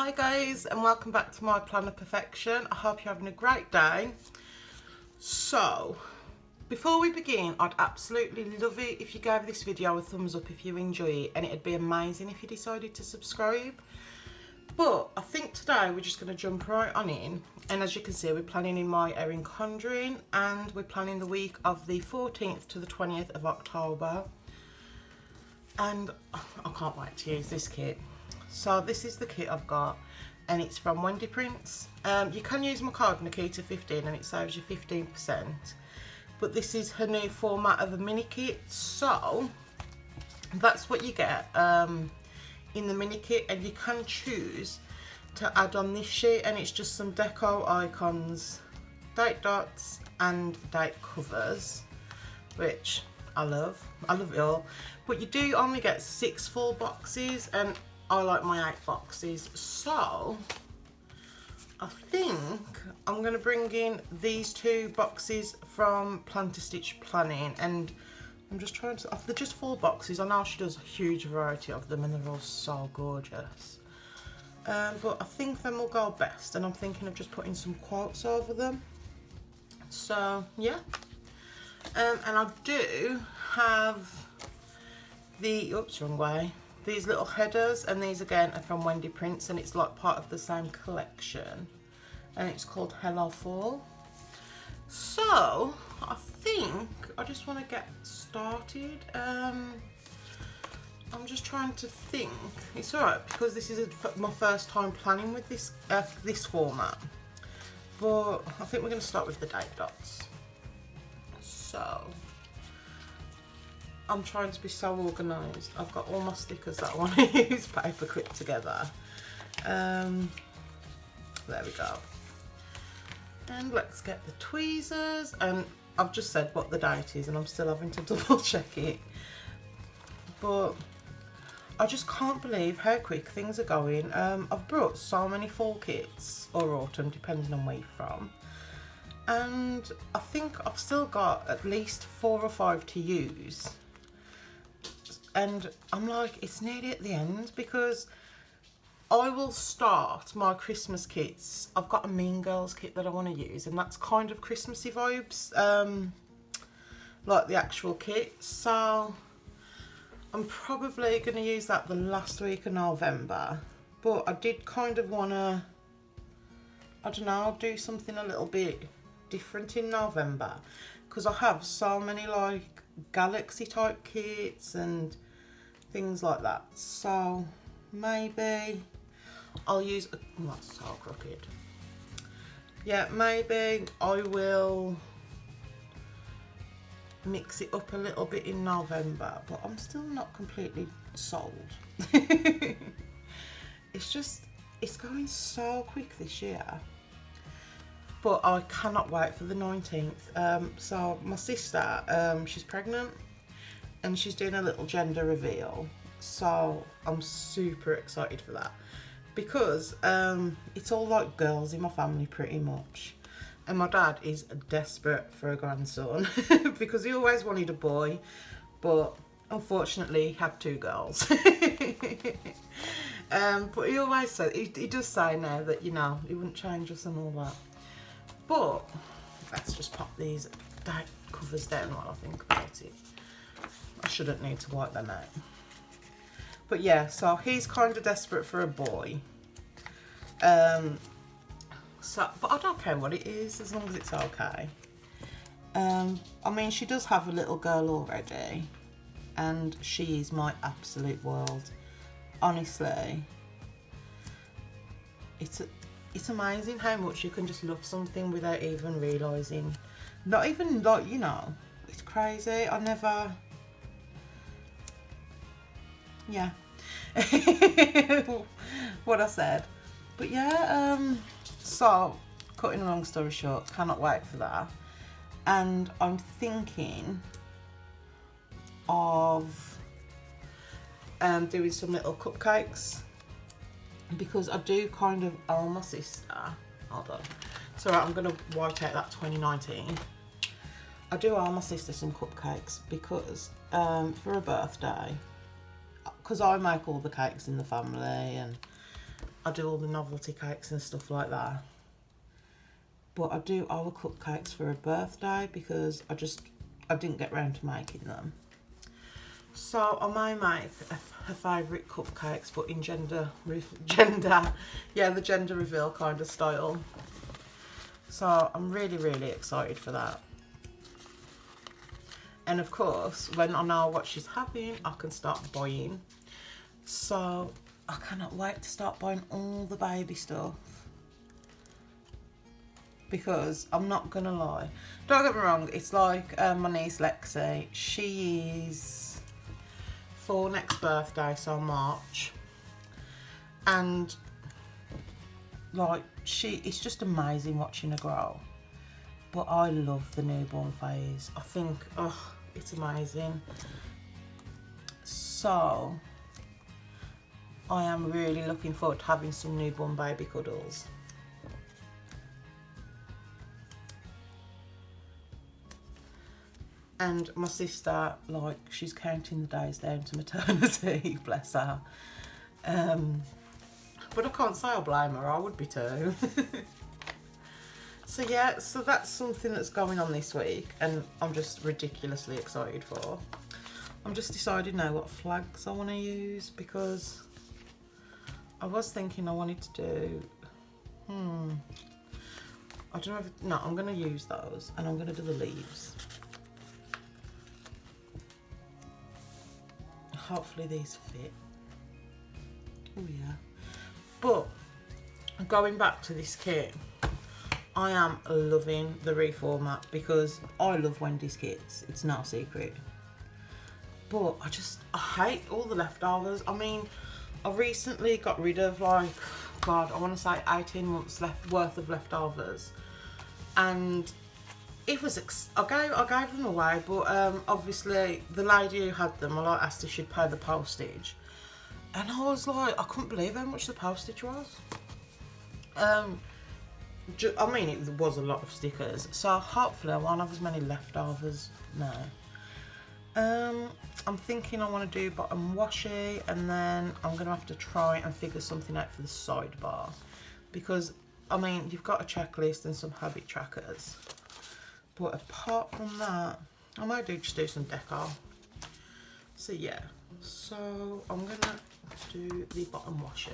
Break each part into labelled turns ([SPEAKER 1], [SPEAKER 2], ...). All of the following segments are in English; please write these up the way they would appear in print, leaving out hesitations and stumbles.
[SPEAKER 1] Hi guys, and welcome back to my Plan of Perfection. I hope you're having a great day. So, before we begin, I'd absolutely love it if you gave this video a thumbs up if you enjoy it, and it'd be amazing if you decided to subscribe. But I think today we're just going to jump right on in, and as you can see, we're planning in my Erin Condren, and we're planning the week of the 14th to the 20th of October. And I can't wait to use this kit. So this is the kit I've got, and it's from Wendy Prints. You can use my code NIKITA15 and it saves you 15%. But this is her new format of a mini kit, so that's what you get in the mini kit, and you can choose to add on this sheet, and it's just some deco icons, date dots and date covers, which I love it all. But you do only get 6 full boxes, and I like my 8 boxes, so I think I'm going to bring in these 2 boxes from Plan to Stitch Planning, and I'm just trying to, they're just 4 boxes. I know she does a huge variety of them and they're all so gorgeous, but I think them will go best, and I'm thinking of just putting some quotes over them. So yeah, and I do have the, oops, wrong way, these little headers, and these again are from Wendy Prints, and it's like part of the same collection, and it's called Hello Fall. So I think I just want to get started. I'm just trying to think. It's alright because this is my first time planning with this this format, but I think we're going to start with the date dots. So I'm trying to be so organised. I've got all my stickers that I want to use paper clipped together. There we go. And let's get the tweezers. And I've just said what the date is, and I'm still having to double check it. But I just can't believe how quick things are going. I've brought so many fall kits, or autumn, depending on where you're from. And I think I've still got at least 4 or 5 to use. And I'm like, it's nearly at the end, because I will start my Christmas kits. I've got a Mean Girls kit that I want to use, and that's kind of Christmassy vibes, like the actual kit. So I'm probably going to use that the last week of November. But I did kind of want to, I don't know, do something a little bit different in November, because I have so many like galaxy type kits and things like that. So maybe I'll use that's so crooked. Yeah, maybe I will mix it up a little bit in November, but I'm still not completely sold. It's going so quick this year. But I cannot wait for the 19th. So my sister, she's pregnant, and she's doing a little gender reveal. So I'm super excited for that, because it's all like girls in my family pretty much. And my dad is desperate for a grandson because he always wanted a boy, but unfortunately he had 2 girls. But he always said, he does say now that, you know, he wouldn't change us and all that. But let's just pop these date covers down while I think about it. I shouldn't need to wipe them out. But yeah, so he's kind of desperate for a boy. So, but I don't care what it is, as long as it's okay. I mean, she does have a little girl already, and she is my absolute world. Honestly, it's amazing how much you can just love something without even realising. Not even, like, you know, it's crazy. I never, yeah, what I said. But yeah, so cutting a long story short, cannot wait for that. And I'm thinking of doing some little cupcakes, because I do kind of owe my sister, hold on, so I'm going to white out that 2019. I do owe my sister some cupcakes, because for her birthday, because I make all the cakes in the family, and I do all the novelty cakes and stuff like that. But I do our cupcakes for her birthday because I didn't get round to making them. So I may make her favourite cupcakes, but in the gender reveal kind of style. So I'm really, really excited for that. And of course, when I know what she's having, I can start buying. So I cannot wait to start buying all the baby stuff. Because I'm not gonna lie, don't get me wrong, it's like my niece Lexi, she is 4 next birthday, so March, and like it's just amazing watching her grow. But I love the newborn phase. I think, oh, it's amazing. So I am really looking forward to having some newborn baby cuddles. And my sister, like, she's counting the days down to maternity, bless her. But I can't say I blame her, I would be too. So yeah, so that's something that's going on this week, and I'm just ridiculously excited for. I'm just deciding now what flags I want to use, because I was thinking I wanted to do, I don't know if, no, I'm going to use those, and I'm going to do the leaves. Hopefully these fit. Oh yeah. But going back to this kit, I am loving the reformat because I love Wendy's kits. It's no secret. But I hate all the leftovers. I mean, I recently got rid of, like, God, I want to say 18 months worth of leftovers, and it was I gave them away, but obviously the lady who had them, I like asked if she'd pay the postage, and I was like, I couldn't believe how much the postage was. I mean, it was a lot of stickers, so hopefully I won't have as many leftovers now. I'm thinking I want to do bottom washi, and then I'm going to have to try and figure something out for the sidebar, because I mean, you've got a checklist and some habit trackers. But apart from that, I might just do some decor. So yeah, so I'm gonna do the bottom washi.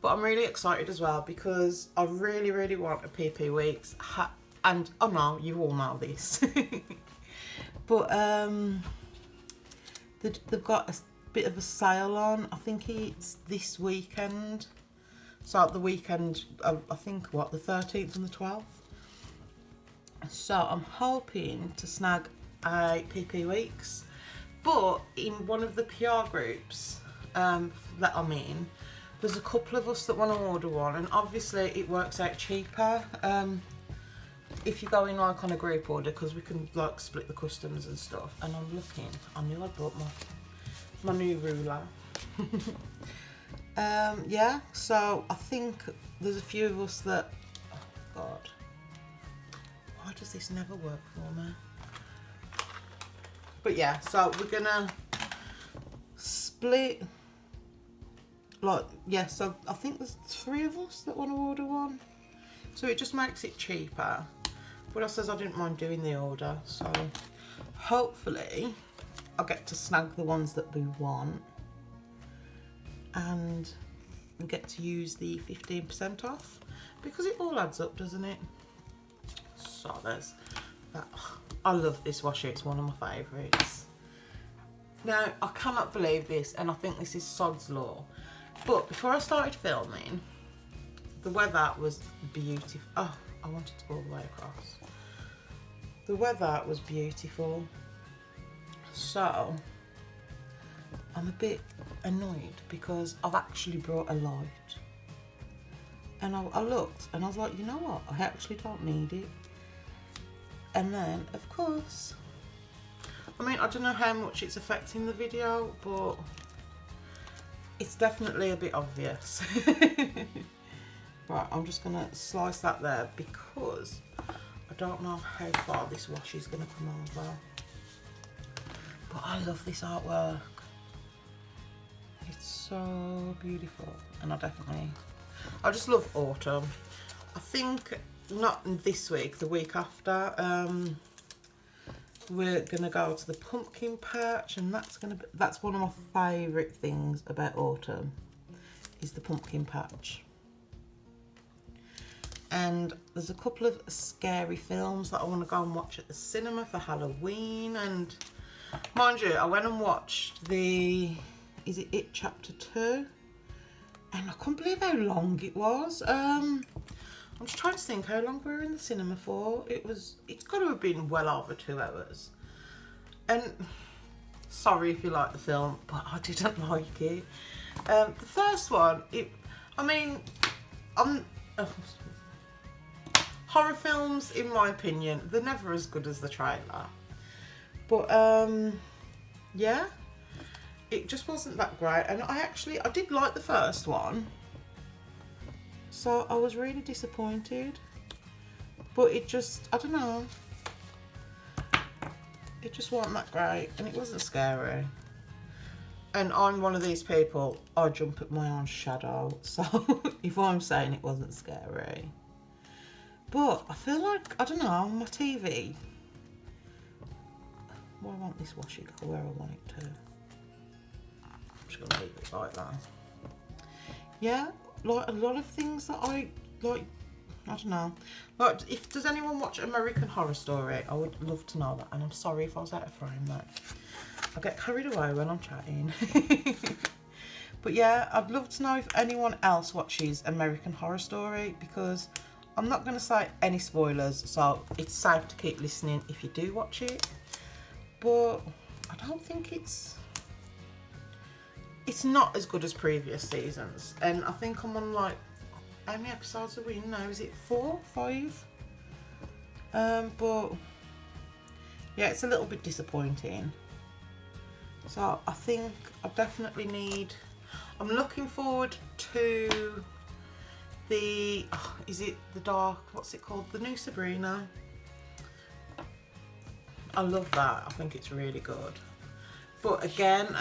[SPEAKER 1] But I'm really excited as well because I really, really want a PP Weeks hat. And oh no, you all know this. But they've got a bit of a sale on. I think it's this weekend. So the weekend, I think, what, the 13th and the 12th? So I'm hoping to snag a PP Weeks, but in one of the PR groups that I'm in, there's a couple of us that want to order one, and obviously it works out cheaper if you go in like on a group order, because we can like split the customs and stuff. And I'm looking, I knew I'd bought my new ruler. Yeah, so I think there's a few of us that, oh God, why does this never work for me? But yeah, so we're gonna split, like, yeah, so I think there's 3 of us that want to order one. So it just makes it cheaper. But I says I didn't mind doing the order, so hopefully I'll get to snag the ones that we want and get to use the 15% off, because it all adds up, doesn't it? So there's that. I love this washi, it's one of my favourites. Now, I cannot believe this, and I think this is sod's law, but before I started filming, the weather was beautiful. Oh, I wanted to go all the way across. The weather was beautiful, so I'm a bit annoyed because I've actually brought a light. And I looked and I was like, you know what, I actually don't need it. And then, of course, I mean, I don't know how much it's affecting the video, but it's definitely a bit obvious. Right, I'm just gonna slice that there because I don't know how far this washi is gonna come over. But I love this artwork. It's so beautiful, and I just love autumn. I think not this week, the week after, we're gonna go to the pumpkin patch, and that's one of my favourite things about autumn, is the pumpkin patch. And there's a couple of scary films that I want to go and watch at the cinema for Halloween. And mind you, I went and watched is it Chapter 2? And I couldn't believe how long it was. I'm just trying to think how long we were in the cinema for. It's got to have been well over 2 hours. And sorry if you like the film, but I didn't like it. The first one, horror films, in my opinion, they're never as good as the trailer. But yeah, it just wasn't that great. And I did like the first one, so I was really disappointed. But it just, I don't know, it just wasn't that great, and it wasn't scary. And I'm one of these people, I jump at my own shadow, so if I'm saying it wasn't scary. But I feel like, I don't know, on my TV, where I want this washi go, where I want it to. I'm just going to leave it like that. Yeah, like a lot of things that I like, I don't know. Like, does anyone watch American Horror Story? I would love to know that. And I'm sorry if I was out of frame, though. I get carried away when I'm chatting. But yeah, I'd love to know if anyone else watches American Horror Story, because I'm not going to say any spoilers, so it's safe to keep listening if you do watch it. But I don't think it's not as good as previous seasons. And I think I'm on, like, how many episodes are we in now? Is it 4, 5? But yeah, it's a little bit disappointing. So I think I definitely I'm looking forward to is it the dark, what's it called? The new Sabrina. I love that. I think it's really good. But again,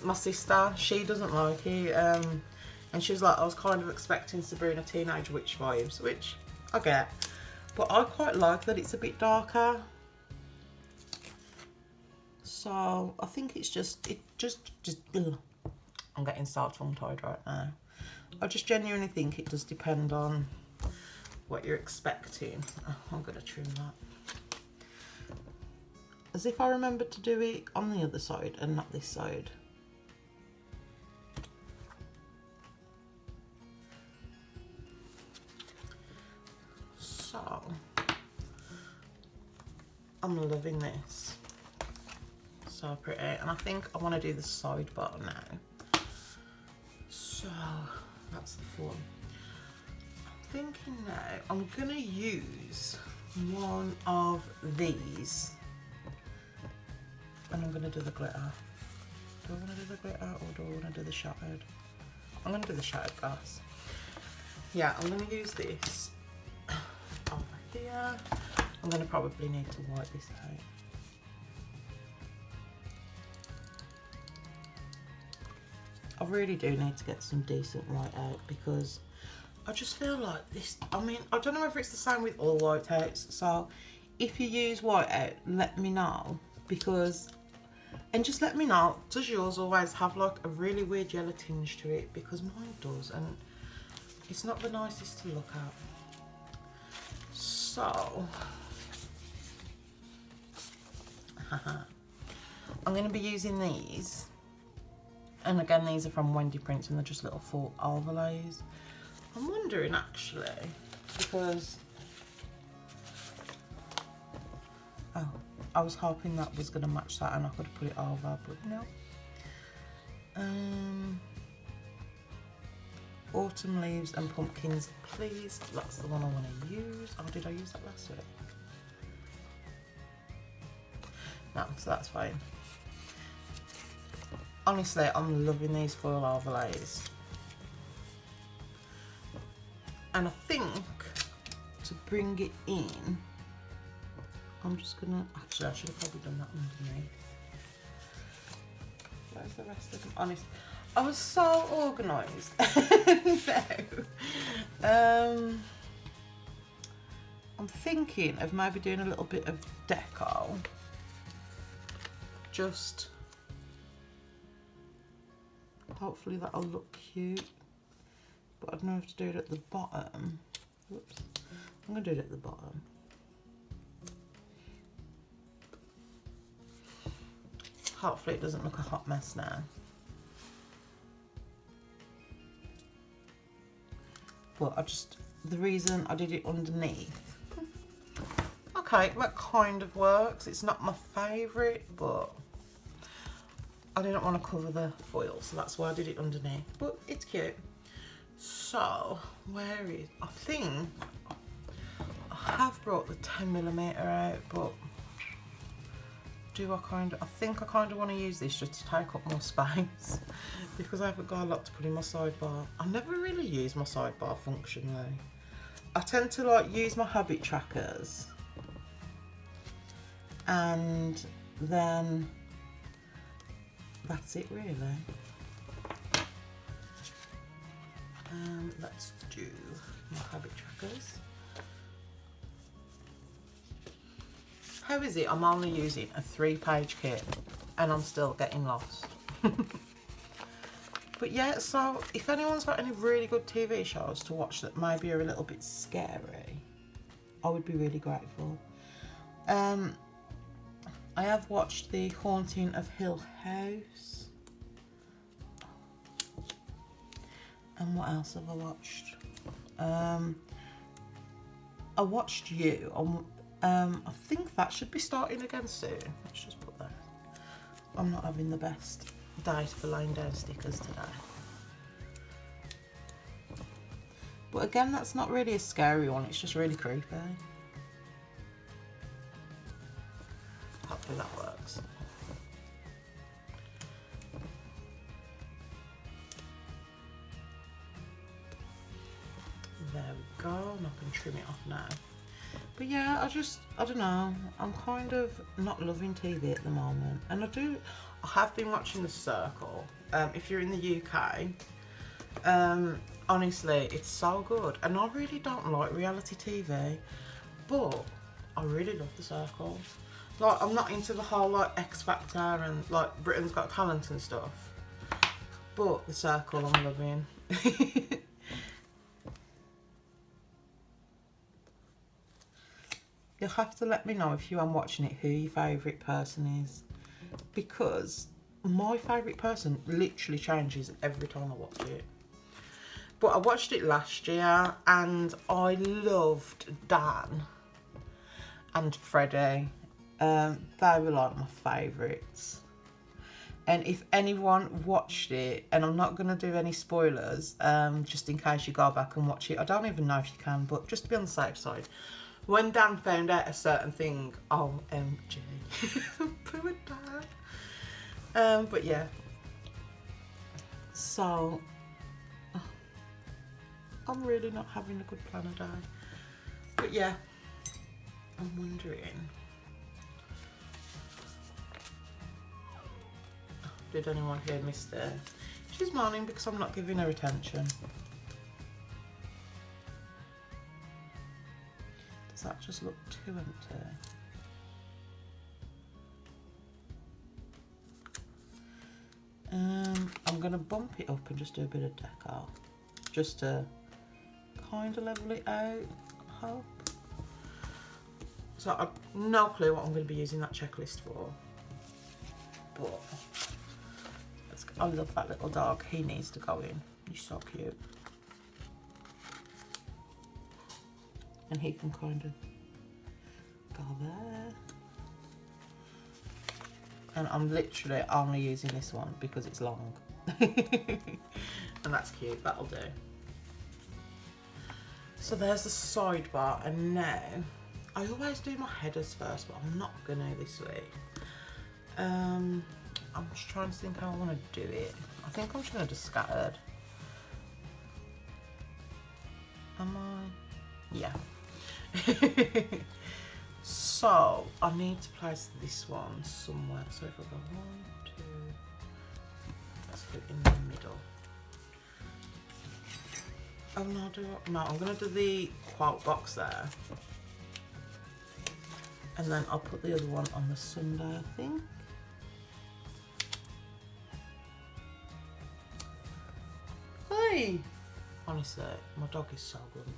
[SPEAKER 1] my sister, she doesn't like it. And she was like, I was kind of expecting Sabrina Teenage Witch vibes, which I get. But I quite like that it's a bit darker. So I think it's just ugh. I'm getting so tongue-tied right now. I just genuinely think it does depend on what you're expecting. Oh, I'm going to trim that. As if I remembered to do it on the other side and not this side. So, I'm loving this. So pretty. And I think I want to do the sidebar now. So, that's the fun. I'm thinking now I'm going to use one of these. And I'm going to do the glitter. Do I want to do the glitter or do I want to do the shattered? I'm going to do the shattered glass. Yeah, I'm going to use this over here. I'm going to probably need to wipe this out. I really do need to get some decent white out, because I just feel like this, I mean, I don't know if it's the same with all white outs, so if you use white out, let me know, because, and just let me know, does yours always have like a really weird yellow tinge to it? Because mine does, and it's not the nicest to look at. So, I'm going to be using these. And again, these are from Wendy Prince, and they're just little full overlays. I'm wondering actually, because I was hoping that was going to match that and I could put it over, but no. Autumn Leaves and Pumpkins, Please. That's the one I want to use. Oh, did I use that last week? No, so that's fine. Honestly, I'm loving these foil overlays. And I think to bring it in, I'm just gonna, actually I should have probably done that underneath. Where's the rest of them? Honestly, I was so organised. No. I'm thinking of maybe doing a little bit of deco. Just hopefully that'll look cute. But I don't know if to do it at the bottom. Whoops. I'm gonna do it at the bottom. Hopefully it doesn't look a hot mess now. But the reason I did it underneath. Okay, that kind of works. It's not my favourite, but I didn't want to cover the foil, so that's why I did it underneath. But it's cute. So, I think I have brought the 10mm out, but I think I kind of want to use this just to take up more space because I haven't got a lot to put in my sidebar. I never really use my sidebar functionally. I tend to like use my habit trackers and then that's it really. Let's do my habit trackers. How is it? I'm only using a 3-page kit and I'm still getting lost. But yeah, so if anyone's got any really good TV shows to watch that maybe are a little bit scary, I would be really grateful. I have watched The Haunting of Hill House. And what else have I watched? I watched You. I think that should be starting again soon. Let's just put that. I'm not having the best day for laying down stickers today. But again, that's not really a scary one. It's just really creepy. Hopefully that works. There we go. And I can trim it off now. But yeah, I don't know. I'm kind of not loving TV at the moment. And I have been watching The Circle. If you're in the UK, honestly, it's so good. And I really don't like reality TV, but I really love The Circle. Like, I'm not into the whole like X Factor and like Britain's Got Talent and stuff. But The Circle I'm loving. You'll have to let me know if you are watching it who your favourite person is, because my favourite person literally changes every time I watch it. But I watched it last year and I loved Dan and Freddie. They were like my favourites. And if anyone watched it, and I'm not going to do any spoilers, just in case you go back and watch it. I don't even know if you can, but just to be on the safe side. When Dan found out a certain thing, OMG. Poor Dan. But yeah. So, I'm really not having a good plan of day. But yeah, I'm wondering. Did anyone here miss there? She's moaning because I'm not giving her attention. Does that just look too empty? I'm going to bump it up and just do a bit of deco. Just to kind of level it out, I hope. So I've no clue what I'm going to be using that checklist for. But I love that little dog. He needs to go in. He's so cute. And he can kind of go there. And I'm literally only using this one because it's long. And that's cute, that'll do. So there's the sidebar, and now, I always do my headers first, but I'm not gonna this week. I'm just trying to think how I want to do it. I think I'm just gonna do scattered. Am I? Yeah. So I need to place this one somewhere. So if I go 1, 2, let's do it in the middle. Oh no, no, I'm going to do the quote box there. And then I'll put the other one on the Sunday, I think. Hey! Honestly, my dog is so grumpy.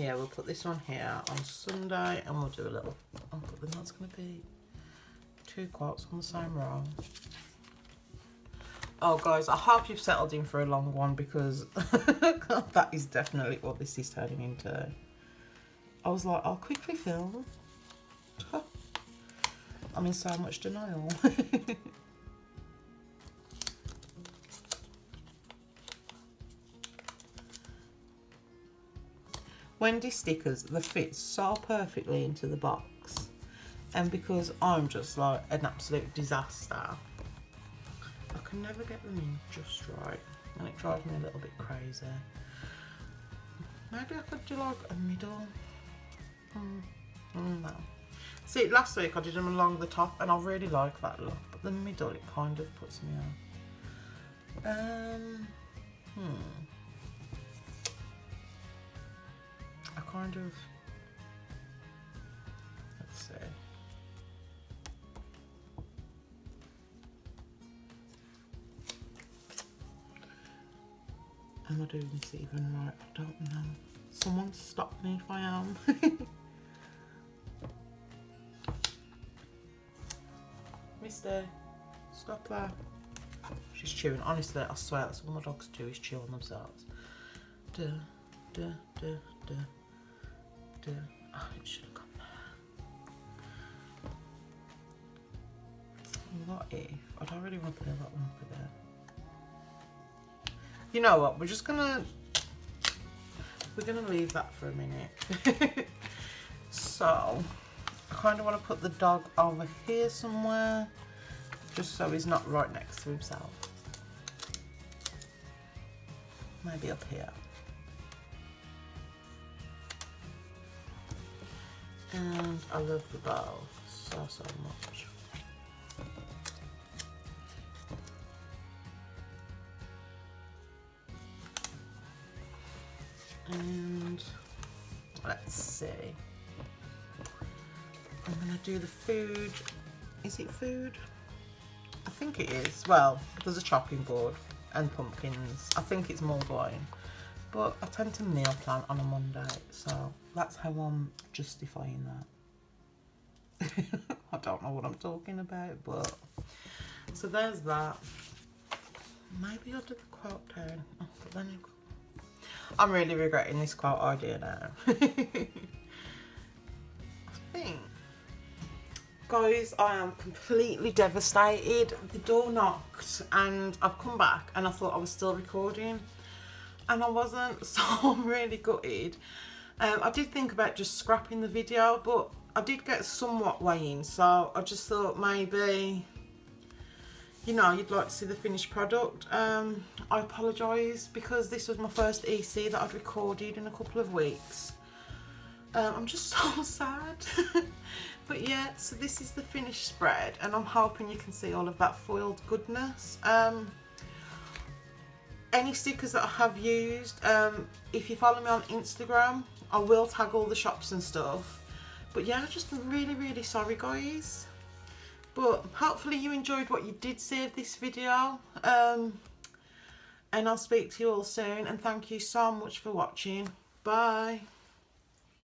[SPEAKER 1] Yeah, we'll put this one here on Sunday and we'll do a little, then that's going to be 2 quotes on the same row. Oh guys, I hope you've settled in for a long one because that is definitely what this is turning into. I was like, I'll quickly film. I'm in so much denial. Wendy stickers, they fit so perfectly into the box, and because I'm just like an absolute disaster, I can never get them in just right, and it drives me a little bit crazy. Maybe I could do like a middle. No. See, last week I did them along the top and I really like that look, but the middle, it kind of puts me on. I kind of, let's see. Am I doing this even right? I don't know. Someone stop me if I am. Mister, stop there. She's chewing. Honestly, I swear that's all my dogs do is chew on themselves. Duh, duh, duh, duh, duh. Oh, it should have gone there. What if? I don't really want to put that one up there. You know what? We're gonna leave that for a minute. So I kind of want to put the dog over here somewhere, just so he's not right next to himself. Maybe up here. And I love the bow so much. And let's see. I'm gonna do the food. Is it food? I think it is. Well, there's a chopping board and pumpkins. I think it's mulled wine, but I tend to meal plan on a Monday, so that's how I'm justifying that. I don't know what I'm talking about, but so there's that. Maybe I'll do the quote down. Oh, but then I'm really regretting this quote idea now. I think. Guys, I am completely devastated. The door knocked and I've come back and I thought I was still recording and I wasn't, so I'm really gutted. I did think about just scrapping the video, but I did get somewhat way in, so I just thought maybe, you know, you'd like to see the finished product. I apologise because this was my first EC that I'd recorded in a couple of weeks. I'm just so sad. But yeah, so this is the finished spread and I'm hoping you can see all of that foiled goodness. Any stickers that I have used, if you follow me on Instagram, I will tag all the shops and stuff. But yeah, just really sorry guys. But hopefully you enjoyed what you did see of this video. And I'll speak to you all soon and thank you so much for watching. Bye.